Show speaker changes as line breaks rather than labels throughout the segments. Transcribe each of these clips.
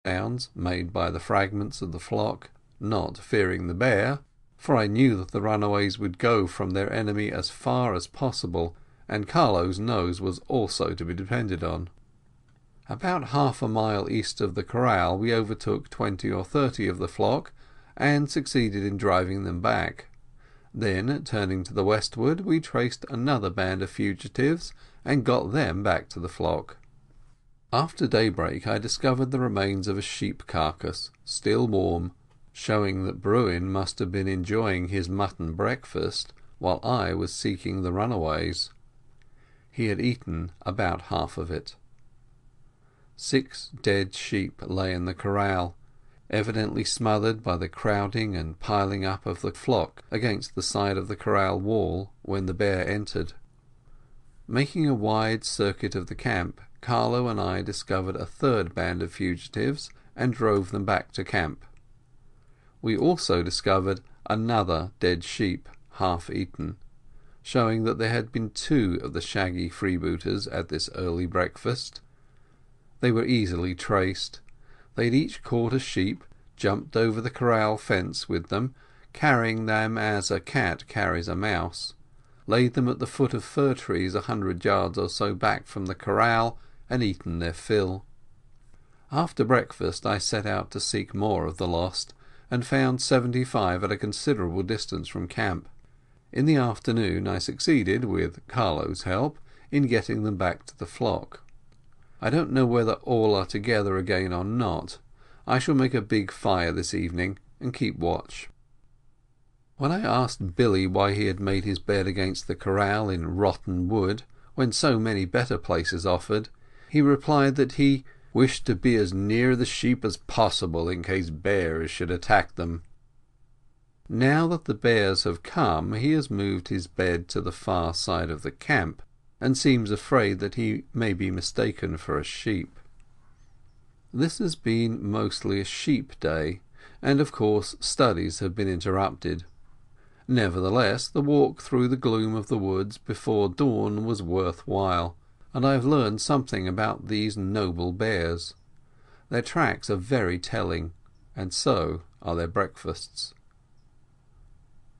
sounds made by the fragments of the flock, not fearing the bear, for I knew that the runaways would go from their enemy as far as possible, and Carlo's nose was also to be depended on. About half a mile east of the corral we overtook 20 or 30 of the flock, and succeeded in driving them back. Then, turning to the westward, we traced another band of fugitives and got them back to the flock. After daybreak I discovered the remains of a sheep carcass, still warm, showing that Bruin must have been enjoying his mutton breakfast while I was seeking the runaways. He had eaten about half of it. 6 dead sheep lay in the corral, evidently smothered by the crowding and piling up of the flock against the side of the corral wall when the bear entered. Making a wide circuit of the camp, Carlo and I discovered a third band of fugitives and drove them back to camp. We also discovered another dead sheep, half eaten, showing that there had been 2 of the shaggy freebooters at this early breakfast. They were easily traced. They had each caught a sheep, jumped over the corral fence with them, carrying them as a cat carries a mouse, laid them at the foot of fir trees 100 yards or so back from the corral, and eaten their fill. After breakfast I set out to seek more of the lost, and found 75 at a considerable distance from camp. In the afternoon I succeeded, with Carlo's help, in getting them back to the flock. I don't know whether all are together again or not. I shall make a big fire this evening and keep watch. When I asked Billy why he had made his bed against the corral in rotten wood, when so many better places offered, he replied that he wished to be as near the sheep as possible in case bears should attack them. Now that the bears have come, he has moved his bed to the far side of the camp, and seems afraid that he may be mistaken for a sheep. This has been mostly a sheep day, and of course studies have been interrupted. Nevertheless, the walk through the gloom of the woods before dawn was worth while, and I have learned something about these noble bears. Their tracks are very telling, and so are their breakfasts.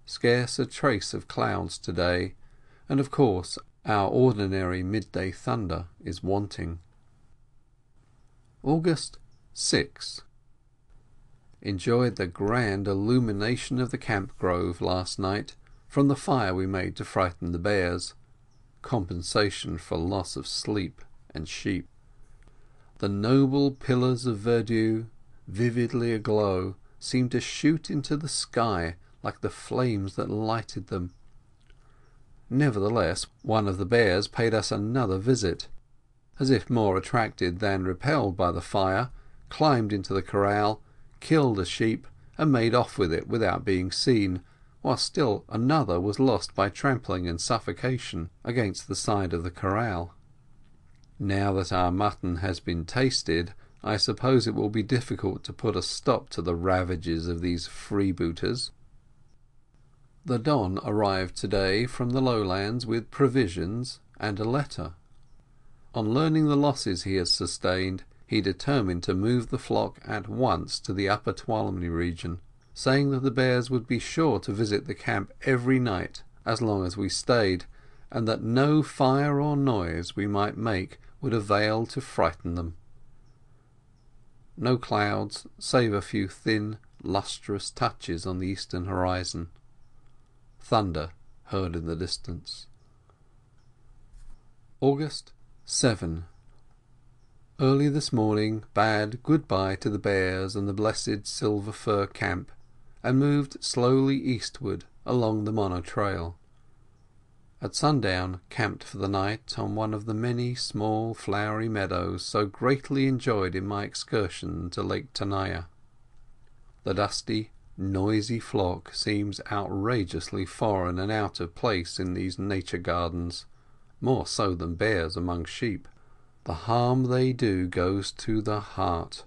Scarce a trace of clouds today, and of course our ordinary midday thunder is wanting. August 6. Enjoyed the grand illumination of the camp grove last night from the fire we made to frighten the bears, compensation for loss of sleep and sheep. The noble pillars of verdure, vividly aglow, seemed to shoot into the sky like the flames that lighted them. Nevertheless, one of the bears paid us another visit, as if more attracted than repelled by the fire, climbed into the corral, killed a sheep, and made off with it without being seen, while still another was lost by trampling and suffocation against the side of the corral. Now that our mutton has been tasted, I suppose it will be difficult to put a stop to the ravages of these freebooters. The Don arrived today from the lowlands with provisions and a letter. On learning the losses he has sustained, he determined to move the flock at once to the upper Tuolumne region, saying that the bears would be sure to visit the camp every night as long as we stayed, and that no fire or noise we might make would avail to frighten them. No clouds, save a few thin, lustrous touches on the eastern horizon. Thunder heard in the distance. August 7. Early this morning bade good-bye to the bears and the blessed Silver Fir camp, and moved slowly eastward along the Mono Trail. At sundown camped for the night on one of the many small flowery meadows so greatly enjoyed in my excursion to Lake Tenaya. The dusty, noisy flock seems outrageously foreign and out of place in these nature gardens, more so than bears among sheep. The harm they do goes to the heart,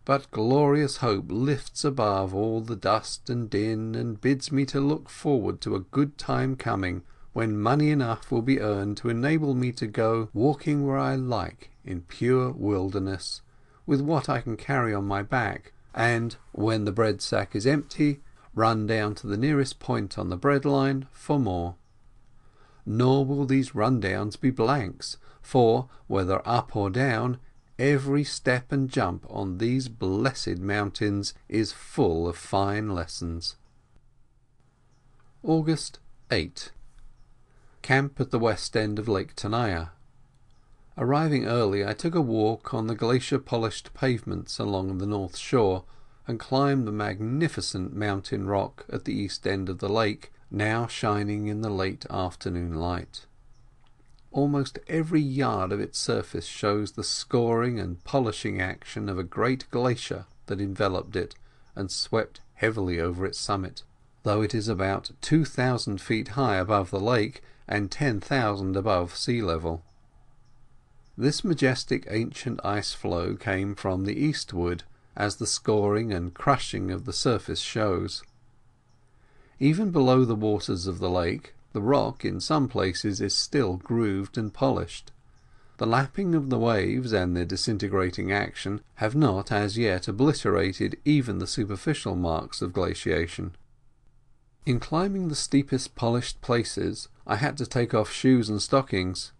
but glorious hope lifts above all the dust and din, and bids me to look forward to a good time coming, when money enough will be earned to enable me to go walking where I like in pure wilderness, with what I can carry on my back, and, when the bread sack is empty, run down to the nearest point on the bread line for more. Nor will these rundowns be blanks, for, whether up or down, every step and jump on these blessed mountains is full of fine lessons. August 8. Camp at the west end of Lake Tenaya. Arriving early, I took a walk on the glacier-polished pavements along the north shore, and climbed the magnificent mountain rock at the east end of the lake, now shining in the late afternoon light. Almost every yard of its surface shows the scoring and polishing action of a great glacier that enveloped it and swept heavily over its summit, though it is about 2,000 feet high above the lake and 10,000 above sea level. This majestic ancient ice flow came from the eastward, as the scoring and crushing of the surface shows. Even below the waters of the lake, the rock in some places is still grooved and polished. The lapping of the waves and their disintegrating action have not as yet obliterated even the superficial marks of glaciation. In climbing the steepest polished places I had to take off shoes and stockings.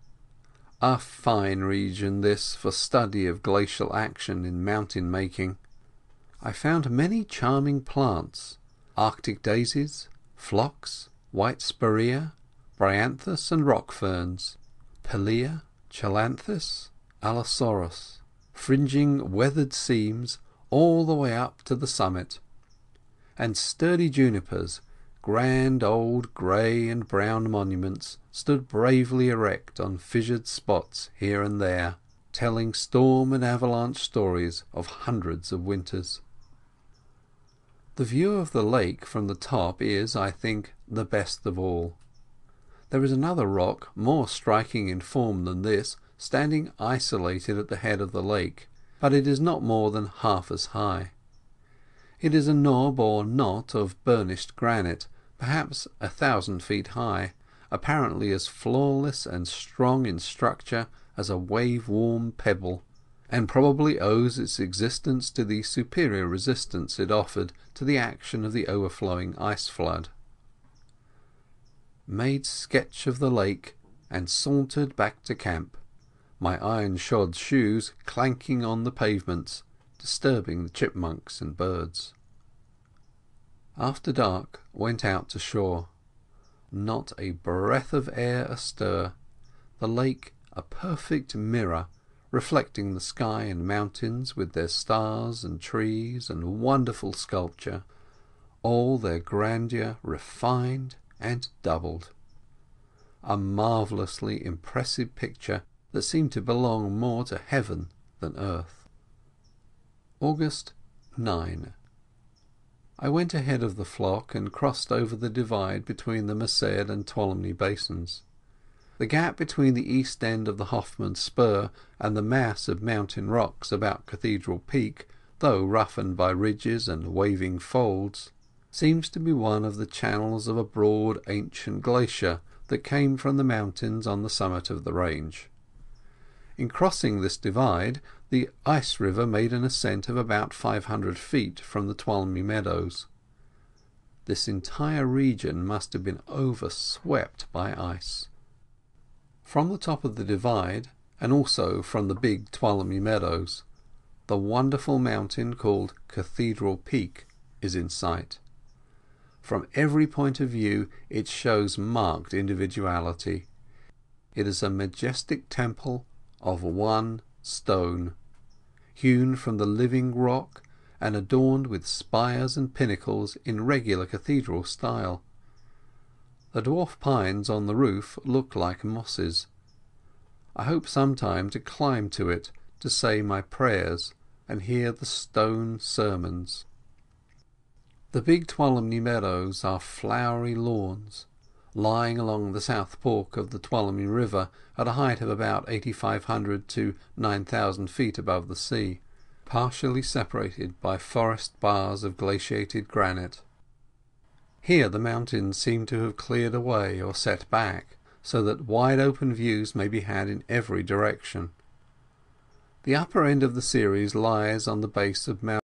A fine region this for study of glacial action in mountain making. I found many charming plants: Arctic daisies, phlox, white spirea, bryanthus and rock ferns, pilea, chelanthus, allosaurus, fringing weathered seams all the way up to the summit, and sturdy junipers, grand old grey and brown monuments, stood bravely erect on fissured spots here and there, telling storm and avalanche stories of hundreds of winters. The view of the lake from the top is, I think, the best of all. There is another rock more striking in form than this, standing isolated at the head of the lake, but it is not more than half as high. It is a knob or knot of burnished granite, perhaps 1,000 feet high, apparently as flawless and strong in structure as a wave-worn pebble, and probably owes its existence to the superior resistance it offered to the action of the overflowing ice flood. Made sketch of the lake and sauntered back to camp, my iron-shod shoes clanking on the pavements, disturbing the chipmunks and birds. After dark went out to shore. Not a breath of air astir, the lake a perfect mirror, reflecting the sky and mountains with their stars and trees and wonderful sculpture, all their grandeur refined and doubled. A marvellously impressive picture that seemed to belong more to heaven than earth. August 9. I went ahead of the flock and crossed over the divide between the Merced and Tuolumne basins. The gap between the east end of the Hoffman Spur and the mass of mountain rocks about Cathedral Peak, though roughened by ridges and waving folds, seems to be one of the channels of a broad ancient glacier that came from the mountains on the summit of the range. In crossing this divide, the ice river made an ascent of about 500 feet from the Tuolumne meadows. This entire region must have been overswept by ice. From the top of the divide, and also from the big Tuolumne meadows, the wonderful mountain called Cathedral Peak is in sight. From every point of view it shows marked individuality. It is a majestic temple of one stone, hewn from the living rock and adorned with spires and pinnacles in regular cathedral style. The dwarf pines on the roof look like mosses. I hope sometime to climb to it to say my prayers and hear the stone sermons. The big Tuolumne meadows are flowery lawns, lying along the south fork of the Tuolumne River at a height of about 8,500 to 9,000 feet above the sea, partially separated by forest bars of glaciated granite. Here the mountains seem to have cleared away or set back, so that wide open views may be had in every direction. The upper end of the series lies on the base of Mt.